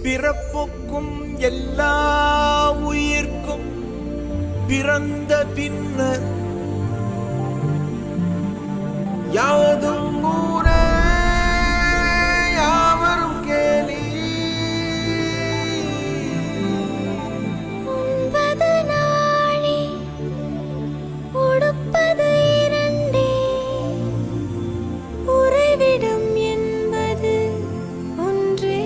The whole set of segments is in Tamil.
பிறப்புக்கும் எல்லா உயிர்க்கும் பிறந்த பின்னர் யாவதும் ஊரே யாவரும் கேலி. உண்பது நாழி உடுப்பது இரண்டே, உறைவிடம் என்பது ஒன்றே.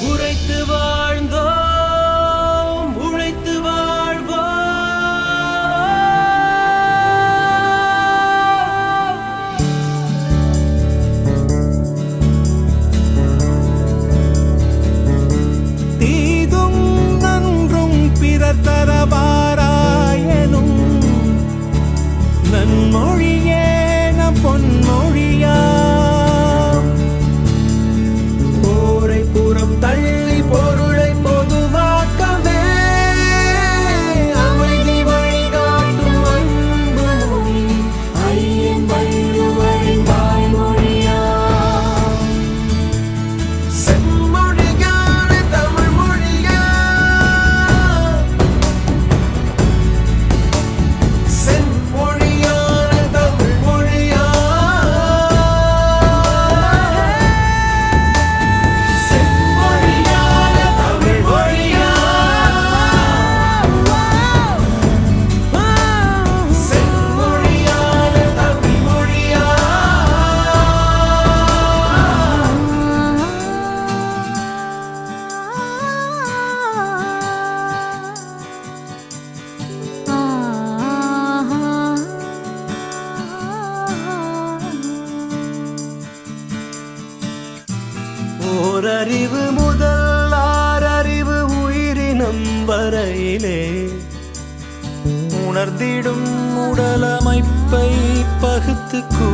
உரைத்து வாழ்ந்தோம் உழைத்து வாழ்வோம். தீதும் நன்றும் பிறர் தரவாராயனும் நன்மொழியே நம் பொன்மொழியா. போரை புறம் தள்ளி பொருளை பொதுவாக்கவே அமைதி வழிகாட்டும் அன்பு மொழி ஐயன் வள்ளுவரின் வாய்மொழியா. செம்மொழியான தமிழ் மொழியா, செம்மொழியான தமிழ் மொழியா, செம்மொழியான தமிழ் மொழியா, செம்மொழியான தமிழ் மொழியா. ஓரறிவு முதல் ஆறறிவு உயிரினம் வரையிலே உணர்ந்திடும் உடலமைப்பை பகுத்து கூ